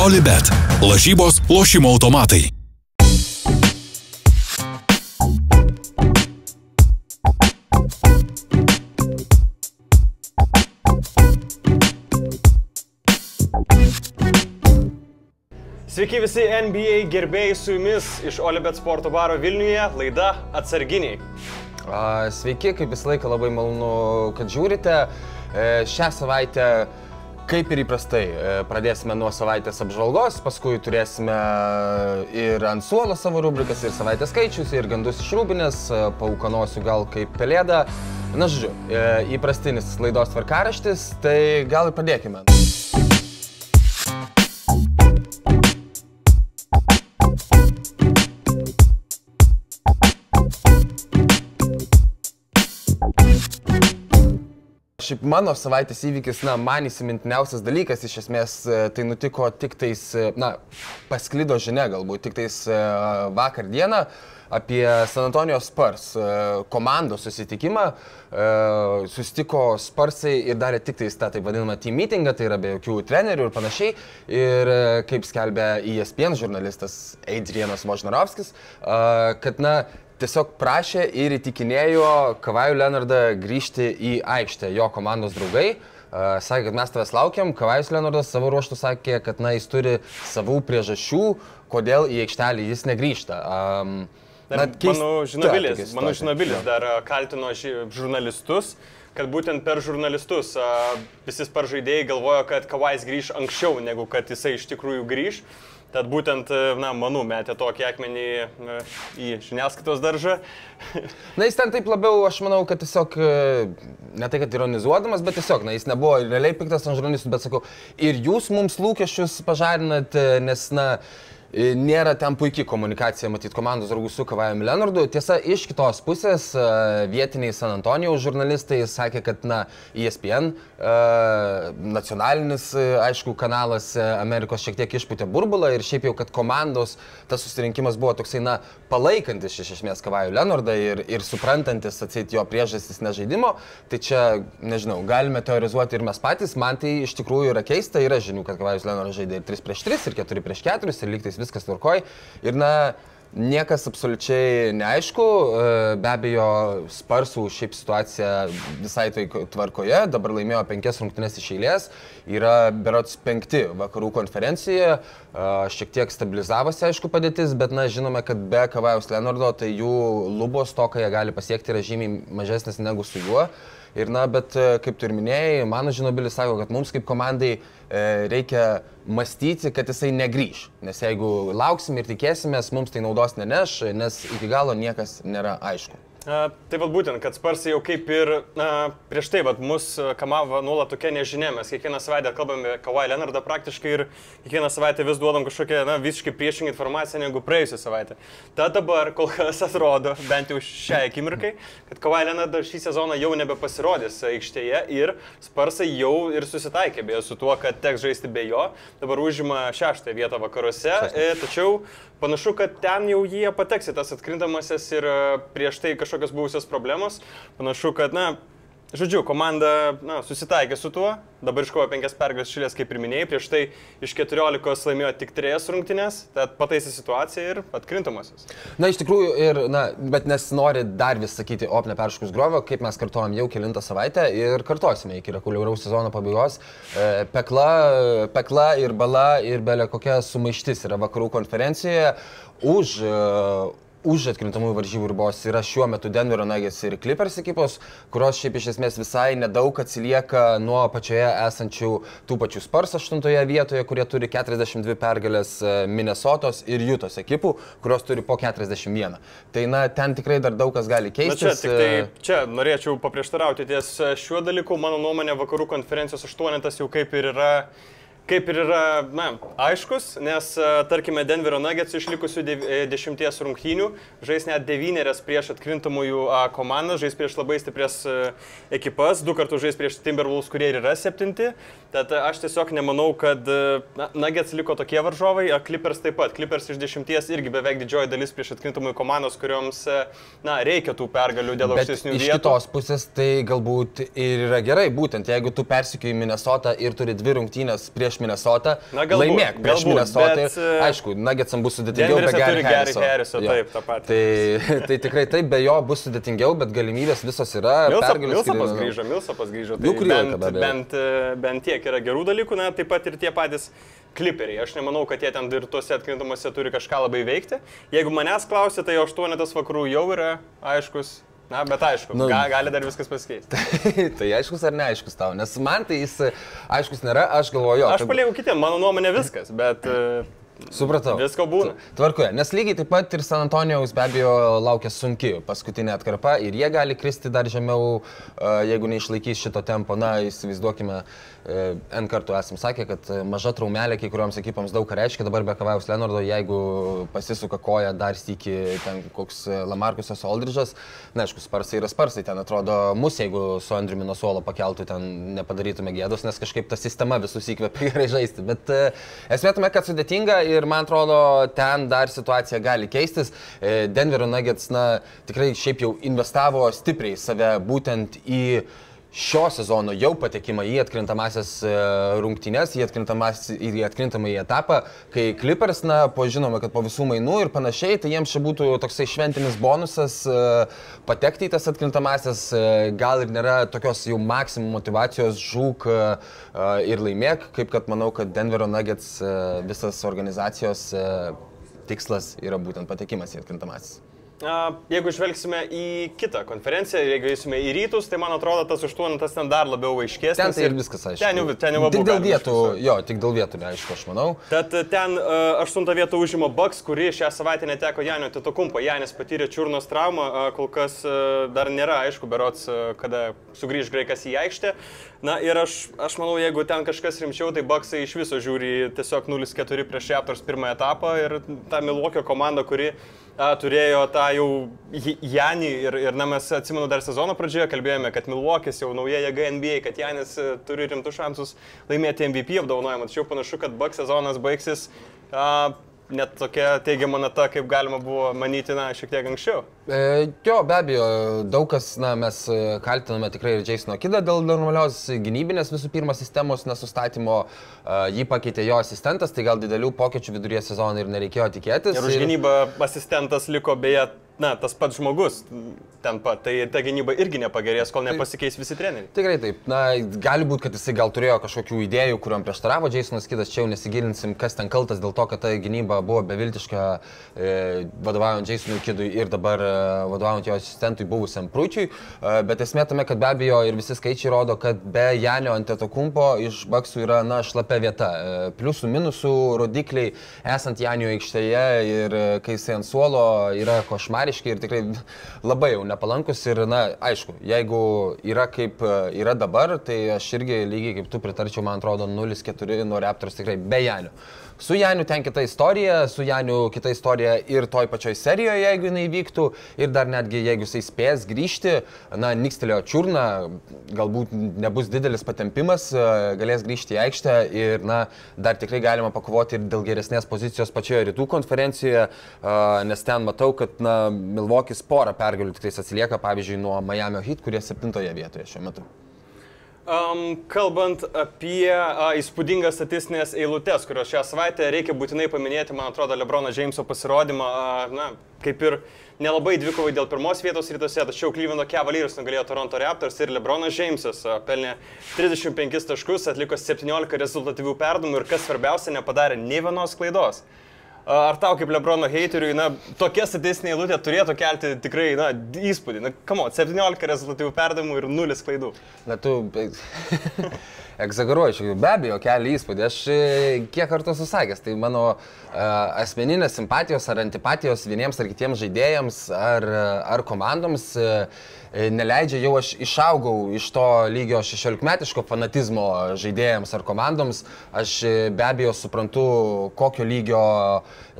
Olibet. Lažybos, lošimo automatai. Sveiki visi NBA gerbėjai, su jumis iš Olibet sporto baro Vilniuje, laida Atsarginiai. Sveiki, kaip visą laiką labai malonu, kad žiūrite. Šią savaitę, kaip ir įprastai, pradėsime nuo savaitės apžvalgos, paskui turėsime ir ant suolo savo rubrikas, ir savaitės skaičius, ir gandus iš rūbinės, paūkanosiu gal kaip pelėda. Na, žodžiu, įprastinis laidos tvarkaraštis, tai gal ir pradėkime. Šiaip mano savaitės įvykis, man įsimintiniausias dalykas, iš esmės, tai nutiko tik tais, pasklido žinia galbūt, tik tais vakar dieną apie San Antonijos Spurs komandos susitikimą. Susitiko Spursai ir darė tik tais tą taip vadinamą team meetingą, tai yra be jokių trenerių ir panašiai. Ir kaip skelbia ESPN žurnalistas Adrianas Wojnarowskis, kad, tiesiog prašė ir įtikinėjo Kawhi'ų Leonardą grįžti į aikštę, jo komandos draugai. Sakė, kad mes tavęs laukiam, Kawhi'us Leonardas savo ruoštų sakė, kad jis turi savų priežasčių, kodėl į aikštelį jis negrįžta. Mano žinobilis dar kaltino žurnalistus, kad būtent per žurnalistus visi Spurs žaidėjai galvojo, kad Kawhi'us grįž anksčiau, negu kad jisai iš tikrųjų grįž. Tad būtent, Manu metė tokį akmenį į žiniasklaidos daržą. Jis ten taip labiau, aš manau, kad tiesiog, ne tai kad ironizuodamas, bet tiesiog, jis nebuvo realiai piktas ant žurnalistų, bet sakau, ir jūs mums lūkesčius pažadinat, nes, nėra ten puikiai komunikacija, matyt, komandos draugų su Kawhi'um Leonardu. Tiesa, iš kitos pusės vietiniai San Antonijaus žurnalistai sakė, kad ESPN, nacionalinis, aišku, kanalas Amerikos šiek tiek išpūtė burbulą ir šiaip jau, kad komandos tas susirinkimas buvo toksai, palaikantis iš esmės Kawhi'ų Leonardą ir suprantantis atseit jo priežastis nežaidimo. Tai čia, nežinau, galime teorizuoti ir mes patys. Man tai iš tikrųjų yra keista, yra žinių, kad Kawhi'us Leonardas žaidė ir 3-3, ir 4-4, ir lygtais viskas tvarkoj. Ir niekas absoliučiai neaišku. Be abejo, Spursų šiaip situacija visai tai tvarkoje. Dabar laimėjo 5 rungtynes iš eilės. Yra berods 5 vakarų konferencijoje. Šiek tiek stabilizavosi, aišku, padėtis, bet žinome, kad be Kawhi'us Leonardo tai jų lubos to, ką jie gali pasiekti, yra žymiai mažesnis negu su juo. Ir bet kaip tu ir minėjai, mano žinobilis sako, kad mums kaip komandai reikia mąstyti, kad jisai negrįš. Nes jeigu lauksim ir tikėsimės, mums tai naudos neneš, nes iki galo niekas nėra aišku. Tai būtent, kad Spursai jau kaip ir prieš tai mus kamavo nuolat tokia nežinia. Mes kiekvieną savaitę kalbame Kawhi'ų Leonardą praktiškai ir kiekvieną savaitę vis duodam kažkokią visiškai priešingą informaciją negu praėjusią savaitę. Tad dabar kol kas atrodo, bent jau šiai akimirkai, kad Kawhi'ų Leonardas šį sezoną jau nebepasirodys aikštėje ir Spursai jau ir susitaikė beje su tuo, kad teks žaisti be jo. Dabar užima 6. vietą vakaruose, tačiau panašu, kad ten jau jie pateks į tas atkrintamasis ir prieš tai kažkokios buvusios problemos. Panašu, kad, žodžiu, komanda susitaikė su tuo. Dabar iškovojo 5 pergales šilės, kaip ir minėjai. Prieš tai iš 14 laimėjo tik 3 rungtynes. Tad pataisė situaciją ir atkrintamasis. Iš tikrųjų, bet nesinori dar vis sakyti, neperškus grovio, kaip mes kartuojam jau kelintą savaitę ir kartuosime iki reguliaraus sezono pabaigos. Pekla ir bala ir belė kokia sumaištis yra vakarų konferencijoje. Už atkrintamųjų varžybų ribos yra šiuo metu Denverio Nuggets ir Clippers ekipos, kurios šiaip iš esmės visai nedaug atsilieka nuo pačioje esančių tų pačių Spurs 8. vietoje, kurie turi 42 pergalės, Minnesotos ir Jutos ekipų, kurios turi po 41. Tai ten tikrai dar daug kas gali keistis. Čia norėčiau paprieštarauti ties šiuo dalyku. Mano nuomonė, vakarų konferencijos 8 jau kaip ir yra aiškus, nes, tarkime, Denverio Nuggets išlikusių 10 rungtynių žais net 9 prieš atkrintamųjų komandą, žais prieš labai stiprias ekipas, 2 kartus žais prieš Timberwolves, kurie ir yra 7. Tad aš tiesiog nemanau, kad Nuggets liko tokie varžovai, Clippers taip pat. Clippers iš 10 irgi beveik didžioji dalis prieš atkrintamųjų komandos, kurioms reikia tų pergalių dėl aukštesnių vietų. Iš kitos pusės tai galbūt ir yra gerai, būtent jeigu tu persikėjai Minnesotą ir turi 2 rungtynės prieš prieš Minnesotą, galbūt, laimėk prieš Minnesotą. Bet, aišku, Nuggetsam bus sudėtingiau, bet Gary Harriso, taip, tą patį. Tai tikrai taip, be jo bus sudėtingiau, bet galimybės visos yra. Milsapas grįžo. Bent tiek yra gerų dalykų, na, taip pat ir tie patys Clipperiai. Aš nemanau, kad jie ten ir tuose atkrintamuose turi kažką labai veikti. Jeigu manęs klausia, tai 8 vakarų jau yra aiškus. Na, bet aišku, gali dar viskas pasikeisti. Tai aiškus ar neaiškus tau? Nes man tai jis aiškus nėra, aš galvoju. Aš palieku kitiem, mano nuomonė viskas, bet... Supratau. Visko būna. Tvarkoje, nes lygiai taip pat ir San Antonijaus be abejo laukia sunki paskutinė atkarpa ir jie gali kristi dar žemiau, jeigu neišlaikys šito tempo. Na, įsivaizduokime, N kartų esam sakę, kad maža traumelė kai kurioms ekipoms daug ką reiškia, dabar be Kavajaus Leonardo, jeigu pasisuka koja dar sykį ten koks Lamarcusas Aldridge'as, na, aišku, Sparsai yra Sparsai, ten atrodo mus, jeigu su Andriumi nuo suolo pakeltų, ten nepadarytume gėdos, nes kažkaip ta sistema visus įkvėpia gerai žaisti. Bet esmė tame, kad sudėtinga ir man atrodo, ten dar situacija gali keistis. Denverio Nuggets, na, tikrai šiaip jau investavo stipriai save būtent į šio sezono jau patekimą į atkrintamasias rungtynes, į atkrintamąjį etapą, kai Clippers, na, žinome, kad po visų mainų ir panašiai, tai jiems čia būtų toksai šventinis bonusas patekti į tas atkrintamasias, gal ir nėra tokios jau maksimum motivacijos žūk ir laimėk, kaip kad manau, kad Denverio Nuggets visas organizacijos tikslas yra būtent patekimas į atkrintamasias. Jeigu žvelgsime į kitą konferenciją, jeigu eisime į rytus, tai man atrodo, tas 8 ten dar labiau aiškesnis. Ten tai ir viskas aišku. Ten jau tik dėl vietų, tik dėl vietų neaišku, aš manau. Tad ten 8 vietą užima Bucks, kuri šią savaitę neteko Janio Antetokounmpo. Janis patyrė čiurnos traumą, kol kas dar nėra aišku, berods, kada sugrįž graikas į aikštę. Na ir aš manau, jeigu ten kažkas rimčiau, tai Bucksai iš viso žiūri tiesiog 0-4 prieš Raptors pirmą etapą ir ta Milwaukee komanda, kuri turėjo tą jau Janį ir na, mes atsimenu dar sezono pradžioje kalbėjome, kad Milwaukee'is jau nauja jėga NBA, kad Janis turi rimtus šansus laimėti MVP apdovanojimą. Tačiau panašu, kad Bucks sezonas baigsis net tokia teigiama nata, kaip galima buvo manyti, na, šiek tiek anksčiau. Jo, be abejo, daug kas, na, mes kaltiname tikrai ir Jasoną Kidą dėl normalios gynybinės visų pirma sistemos nesustatymo, jį pakeitė jo asistentas, tai gal didelių pokyčių viduryje sezono ir nereikėjo tikėtis. Ir už gynybą asistentas liko beje, na, tas pats žmogus ten pat, tai ta gynyba irgi nepagerės, kol nepasikeis visi treneriai. Tikrai taip, na, gali būti, kad jisai gal turėjo kažkokių idėjų, kuriuom prieštaravo Jasonas Kidas, čia jau nesigilinsim, kas ten kaltas dėl to, kad ta gynyba buvo beviltiška vadovaujant Jasonui Kidui ir dabar vadovaujant jo asistentui buvusiam Pruičiui, bet esmė tame, kad be abejo ir visi skaičiai rodo, kad be Janio Antetokounmpo iš Bucksų yra, na, šlapia vieta. Pliusų, minusų rodikliai esant Janio aikštėje ir kai jisai ant suolo yra košmariški ir tikrai labai jau nepalankus ir, na, aišku, jeigu yra kaip yra dabar, tai aš irgi lygiai kaip tu pritarčiau, man atrodo, 0-4 nuo Raptors tikrai be Janio. Su Janiu ten kita istorija, su Janiu kita istorija ir toj pačioj serijoje, jeigu jinai vyktų, ir dar netgi jeigu jisai spės grįžti, na, nikstelėjo čiurną, galbūt nebus didelis patempimas, galės grįžti į aikštę ir, na, dar tikrai galima pakovoti ir dėl geresnės pozicijos pačioje rytų konferencijoje, nes ten matau, kad, na, Milwaukee'is porą pergalių tiktais atsilieka, pavyzdžiui, nuo Miami Heat, kurie 7 vietoje šiuo metu. Kalbant apie įspūdingas statistinės eilutes, kurios šią savaitę reikia būtinai paminėti, man atrodo, LeBrono Jameso pasirodymą, na, kaip ir nelabai dvikovai dėl pirmos vietos rytuose, tačiau Clevelando Cavaliers nugalėjo Toronto Raptors ir LeBronas Jamesas pelnė 35 taškus, atliko 17 rezultatyvių perdavimų ir, kas svarbiausia, nepadarė nė vienos klaidos. Ar tau kaip LeBrono heiteriui, na, tokia statistinė eilutė turėtų kelti tikrai, na, įspūdį? Na, 17 rezultatyvių perdavimų ir 0 klaidų. Na, tu egzagaruoju, be abejo, kelia įspūdį. Aš kiek kartų susakęs, tai mano asmeninės simpatijos ar antipatijos vieniems ar kitiems žaidėjams ar komandoms neleidžia, jau aš išaugau iš to lygio 16-metiško fanatizmo žaidėjams ar komandoms. Aš be abejo suprantu, kokio lygio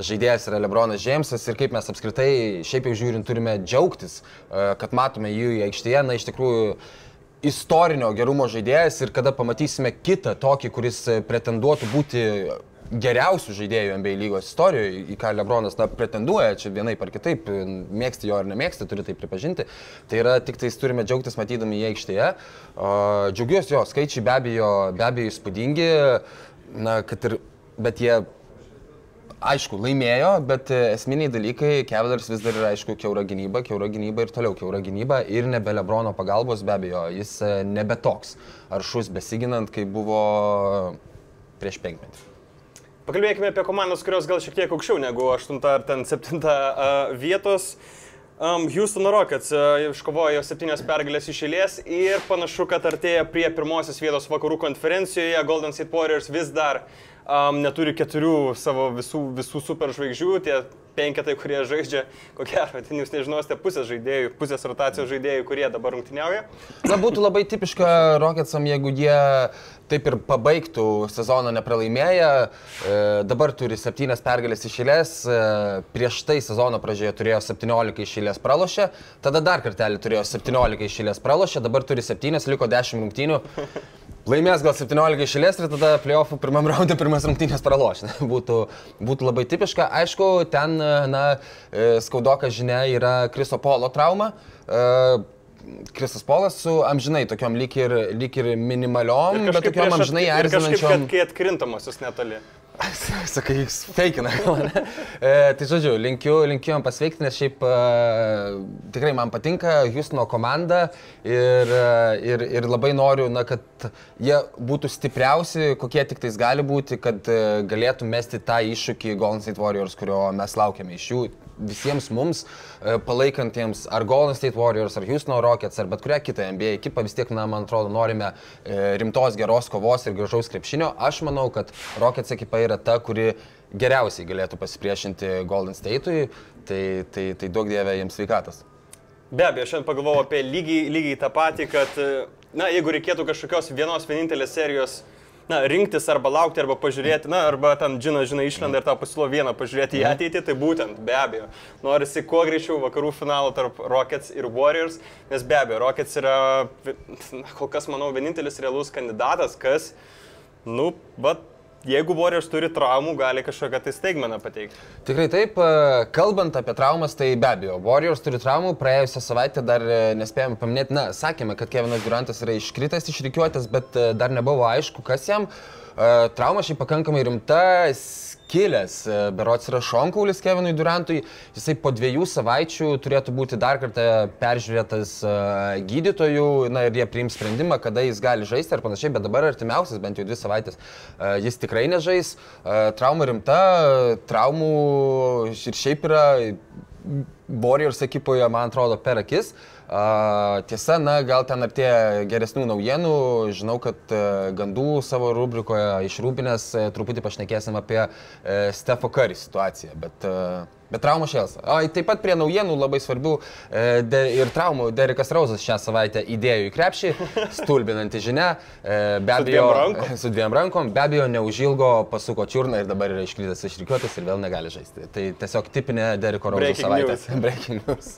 žaidėjas yra LeBronas Jamesas ir kaip mes apskritai, šiaip jau žiūrint, turime džiaugtis, kad matome jų į aikštėje. Na, iš tikrųjų, istorinio gerumo žaidėjas ir kada pamatysime kitą tokį, kuris pretenduotų būti geriausių žaidėjų NBA lygos istorijoje, į ką LeBronas, na, pretenduoja, čia vienaip ar kitaip, mėgsti jo ar nemėgsti, turi tai pripažinti. Tai yra, tik tais turime džiaugtis matydami jį aikštėje. Džiaugiuosi jo, skaičiai be abejo įspūdingi. na, kad ir, bet jie, aišku, laimėjo, bet esminiai dalykai, Cavaliers vis dar yra, aišku, kiaura gynyba ir toliau kiaura gynyba ir nebe LeBrono pagalbos, be abejo, jis nebe toks aršus besiginant, kai buvo prieš 5 metų. Pakalbėkime apie komandas, kurios gal šiek tiek aukščiau negu 8 ar 7 vietos. Houston Rockets iškovojo 7 pergalės iš eilės ir panašu, kad artėja prie pirmosios vietos vakarų konferencijoje. Golden State Warriors vis dar neturi 4 savo visų superžvaigždžių, tie 5, kurie žaidžia, kokie, jūs nežinosite, pusės rotacijos žaidėjų, kurie dabar rungtyniauja. Na, būtų labai tipiška Rocketsam, jeigu jie taip ir pabaigtų sezoną nepralaimėję, dabar turi 7 pergalės iš eilės, prieš tai sezono pradžioje turėjo 17 iš eilės pralošę, tada dar kartelį turėjo 17 iš eilės pralošę, dabar turi 7, liko 10 rungtynių. Laimės gal 17 iš eilės ir tada playoffų pirmam raunde pirmas rungtynės praloš. Būtų labai tipiška. Aišku, ten, skaudoka žinia yra Chriso Paulo trauma. Chrisas Paulas su amžinai tokiom lyg ir minimaliom, bet tokiom amžinai erzinančiom. Ir kažkaip, kai atkrintamosios netoli. Sakai, jis feikina, ne? Tai žodžiu, linkiu jam pasveikti, nes šiaip tikrai man patinka Houstono komanda ir labai noriu, kad jie būtų stipriausi, kokie tik tais gali būti, kad galėtų mesti tą iššūkį Golden State Warriors, kurio mes laukiame iš jų. Visiems mums palaikantiems ar Golden State Warriors, ar Houstono Rockets, ar bet kurią kitą NBA ekipą, vis tiek, man atrodo, norime rimtos, geros kovos ir gražaus krepšinio. Aš manau, kad Rockets ekipa yra ta, kuri geriausiai galėtų pasipriešinti Golden State'ui, tai daug dievė jiems sveikatas. Be abejo, šiandien pagalvojau apie lygiai tą patį, kad, jeigu reikėtų kažkokios vienintelės serijos, rinktis arba laukti, arba pažiūrėti, arba ten žinai, išlenda ir tau pasiūlo vieną pažiūrėti į ateitį, tai būtent, be abejo, norisi kuo greičiau vakarų finalo tarp Rockets ir Warriors, nes be abejo, Rockets yra, kol kas, manau, vienintelis realus kandidatas, kas, jeigu Warriors turi traumų, gali kažkokią tai staigmeną pateikti. Tikrai taip, kalbant apie traumas, tai be abejo, Warriors turi traumų, praėjusią savaitę dar nespėjome paminėti, sakėme, kad Kevinas Durantas yra iškritęs iš rikiuotės, bet dar nebuvo aišku, kas jam. Trauma šiaip pakankamai rimta, skilęs, berods yra šonkaulis Kevinui Durantui, jisai po 2 savaičių turėtų būti dar kartą peržiūrėtas gydytojų, ir jie priims sprendimą, kada jis gali žaisti ar panašiai, bet dabar artimiausias, bent jau 2 savaitės, jis tikrai nežais. Trauma rimta, traumų ir šiaip yra Warriors ekipoje, man atrodo, per akis. Tiesa, gal ten artėja geresnių naujienų, žinau, kad gandų savo rubrikoje išrūpinęs truputį pašnekėsim apie Stepho Curry situaciją, bet traumų šėlsa. Taip pat prie naujienų labai svarbių ir traumų Derikas Rauzas šią savaitę įdėjo į krepšį, stulbinanti žinia, be abejo, su 2 rankom, be abejo, neužilgo pasuko čiurną ir dabar yra iškritęs iš rikiuotės ir vėl negali žaisti. Tai tiesiog tipinė Deriko Rauzo savaitė. Breaking news.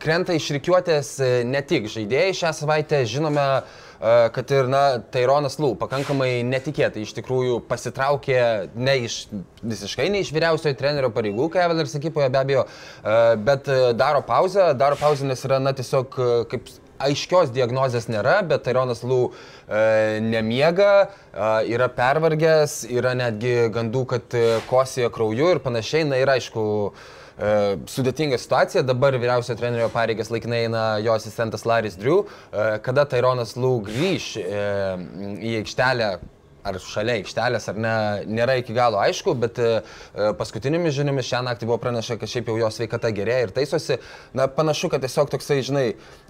Krenta iš rikiuotės ne tik žaidėjai šią savaitę, žinome, kad ir Tyronas Lue pakankamai netikėtai iš tikrųjų pasitraukė visiškai ne iš vyriausiojo trenerio pareigų Cavaliers ekipoje, be abejo, bet daro pauzę, nes yra tiesiog kaip aiškios diagnozės nėra, bet Tyronas Lue nemiega, yra pervargęs, yra netgi gandų, kad kosėja krauju ir panašiai, ir aišku, sudėtinga situacija, dabar vyriausiojo trenerio pareigas laikinai eina jo asistentas Larrys Drew, kada Tyronas Lue grįš į aikštelę, ar šalia aikštelės, ar ne, nėra iki galo aišku, bet paskutinėmis žiniomis šią naktį buvo praneša, kad šiaip jau jo sveikata gerėja ir taisosi. Panašu, kad tiesiog toksai,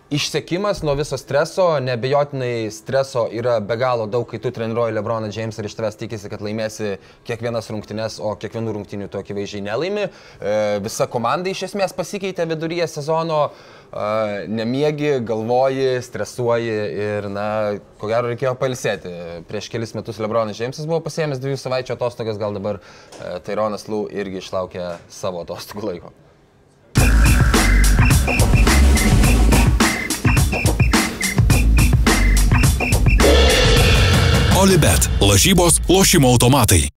išsekimas nuo viso streso, neabejotinai streso yra be galo daug, kai tu treniruoji LeBroną Jamesą ir iš tavęs tikisi, kad laimėsi kiekvienas rungtynes, o kiekvienų rungtynių tu akivaizdžiai nelaimi. Visa komanda iš esmės pasikeitė viduryje sezono, nemiegi, galvoji, stresuoji ir, ko gero reikėjo pailsėti. Prieš kelis metus LeBronas Jamesas buvo pasiėmęs 2 savaičių atostogas, gal dabar Tyronas Lue irgi išlaukė savo atostogų laiko. Olibet. Lažybos, lošimo automatai.